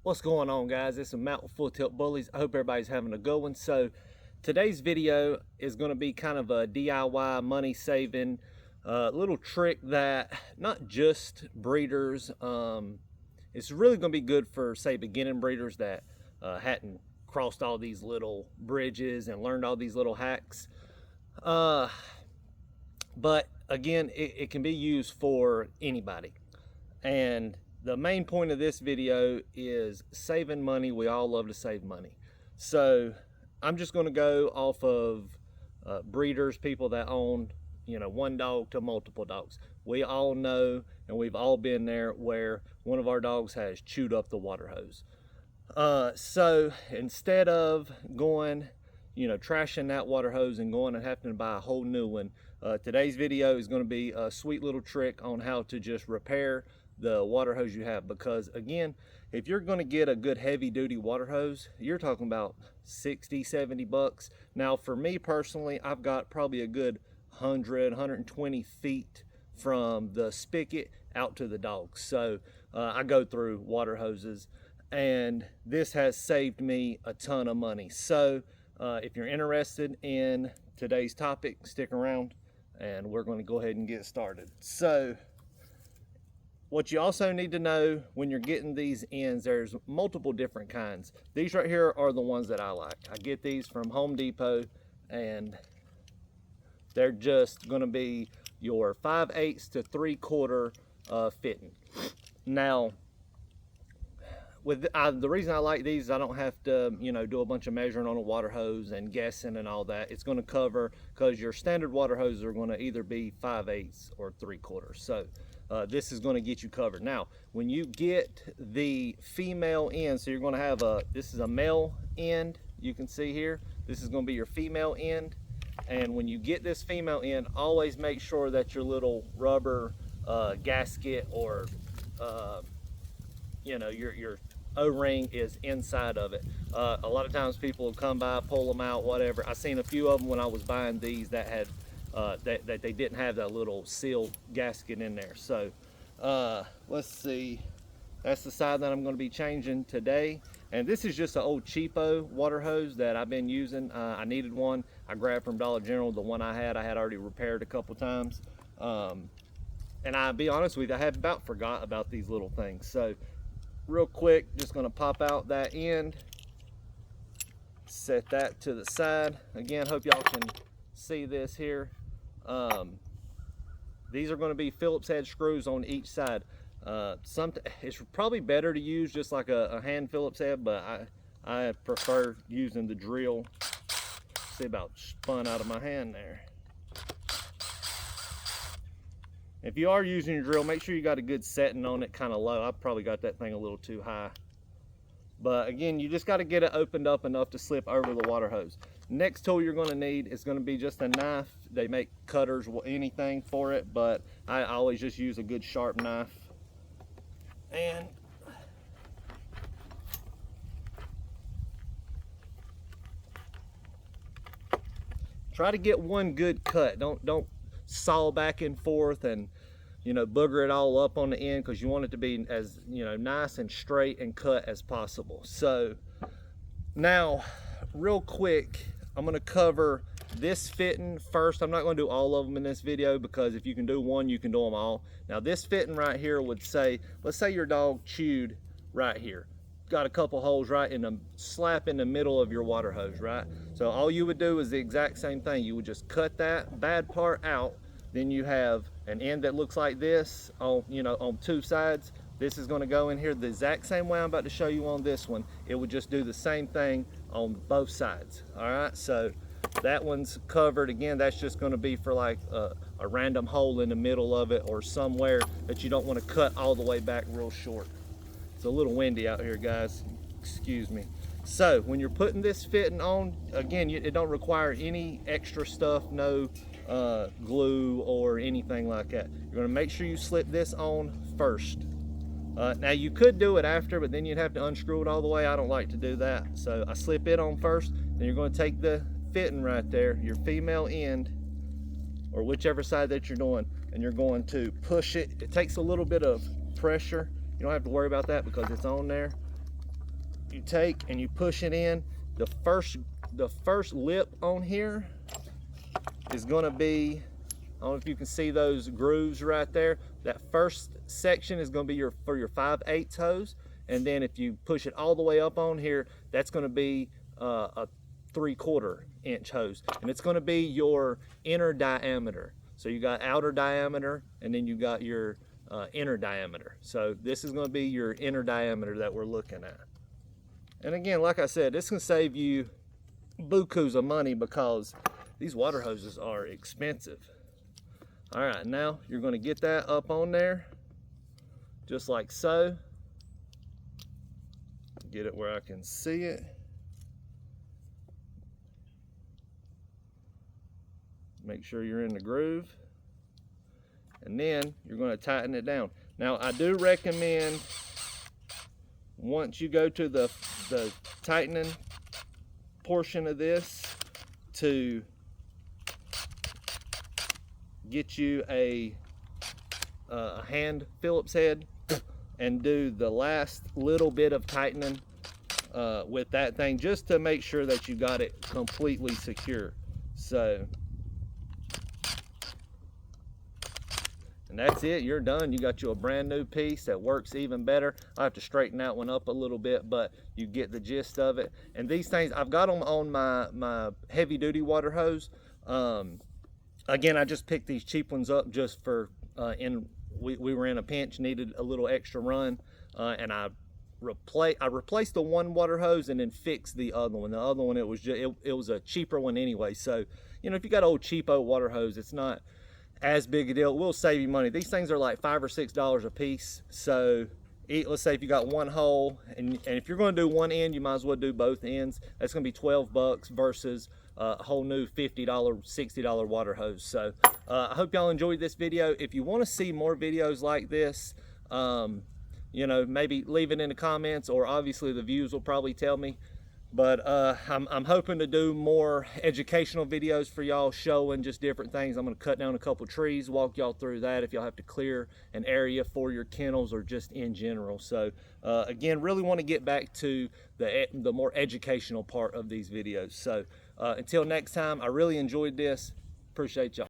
What's going on, guys? It's a Mountain Full Tilt Bullies. I hope everybody's having a good one. So today's video is going to be kind of a DIY money saving little trick that not just breeders, it's really going to be good for, say, beginning breeders that hadn't crossed all these little bridges and learned all these little hacks. But again, it can be used for anybody. And the main point of this video is saving money. We all love to save money. So I'm just going to go off of breeders, people that own, one dog to multiple dogs. We all know, and we've all been there, where one of our dogs has chewed up the water hose. So instead of going, trashing that water hose and going and having to buy a whole new one, today's video is going to be a sweet little trick on how to just repair the water hose you have. Because again, if you're going to get a good heavy duty water hose, you're talking about 60, 70 bucks. Now for me personally, I've got probably a good 100, 120 feet from the spigot out to the dog. So I go through water hoses, and this has saved me a ton of money. So if you're interested in today's topic, stick around and we're going to go ahead and get started. So what you also need to know when you're getting these ends, there's multiple different kinds. These right here are the ones that I like. I get these from Home Depot, and they're just going to be your 5/8 to 3/4 fitting. Now, with the reason I like these is I don't have to, do a bunch of measuring on a water hose and guessing and all that. It's going to cover, because your standard water hoses are going to either be 5/8 or 3/4. So this is going to get you covered. Now, when you get the female end, so you're going to have this is a male end, you can see here. This is going to be your female end. And when you get this female end, always make sure that your little rubber gasket or, your O-ring is inside of it. A lot of times people will come by, pull them out, whatever. I seen a few of them when I was buying these that had that they didn't have that little seal gasket in there. So let's see, that's the side that I'm going to be changing today. And this is just an old cheapo water hose that I've been using. I needed one. I grabbed from Dollar General. The one I had already repaired a couple times. And I'll be honest with you, I had about forgot about these little things. So real quick, just going to pop out that end, set that to the side. Again, hope y'all can see this here. These are going to be Phillips head screws on each side. It's probably better to use just like a hand Phillips head, but I prefer using the drill. See, about spun out of my hand there. If you are using your drill, make sure you got a good setting on it, kind of low. I probably got that thing a little too high. But again, you just got to get it opened up enough to slip over the water hose. Next tool you're going to need is going to be just a knife. They make cutters, anything for it, but I always just use a good sharp knife. And try to get one good cut. Don't saw back and forth and booger it all up on the end, because you want it to be as nice and straight and cut as possible. So now real quick, I'm going to cover this fitting first. I'm not going to do all of them in this video, because if you can do one, you can do them all. Now this fitting right here would say, let's say your dog chewed right here, got a couple holes right in the slap in the middle of your water hose, right? So all you would do is the exact same thing. You would just cut that bad part out. Then you have an end that looks like this on, on two sides. This is going to go in here the exact same way I'm about to show you on this one. It would just do the same thing on both sides. All right, so that one's covered. Again, that's just going to be for like a random hole in the middle of it, or somewhere that you don't want to cut all the way back real short. It's a little windy out here, guys, excuse me. So when you're putting this fitting on, again, it don't require any extra stuff, no glue or anything like that. You're going to make sure you slip this on first. Now you could do it after, but then you'd have to unscrew it all the way. I don't like to do that, so I slip it on first. Then you're going to take the fitting right there, your female end, or whichever side that you're doing, and you're going to push it. It takes a little bit of pressure. You don't have to worry about that because it's on there. you take and you push it in. The first lip on here is going to be, I don't know if you can see those grooves right there. That first section is going to be for your 5/8 hose, and then if you push it all the way up on here, that's going to be a 3/4 inch hose, and it's going to be your inner diameter. So you got outer diameter, and then you got your inner diameter. So this is going to be your inner diameter that we're looking at. And again, like I said, this can save you bukus of money because these water hoses are expensive. All right, now you're going to get that up on there just like so. Get it where I can see it. Make sure you're in the groove, and then you're going to tighten it down. Now I do recommend, once you go to the tightening portion of this, to get you a hand Phillips head and do the last little bit of tightening with that thing, just to make sure that you got it completely secure. So, and that's it, you're done. You got you a brand new piece that works even better. I have to straighten that one up a little bit, but you get the gist of it. And these things, I've got them on my heavy duty water hose. Again, I just picked these cheap ones up just for, we were in a pinch, needed a little extra run, and I replaced the one water hose and then fixed the other one. The other one, it was a cheaper one anyway. So, you know, if you got old cheapo water hose, it's not as big a deal. It will save you money. These things are like $5 or $6 a piece. So let's say if you got one hole, and if you're going to do one end, you might as well do both ends. That's going to be 12 bucks versus a whole new $50, $60 water hose. So I hope y'all enjoyed this video. If you want to see more videos like this, you know, maybe leave it in the comments, or obviously the views will probably tell me. But I'm hoping to do more educational videos for y'all, showing just different things. I'm going to cut down a couple trees, walk y'all through that if y'all have to clear an area for your kennels or just in general. So again, really want to get back to the more educational part of these videos. So until next time, I really enjoyed this. Appreciate y'all.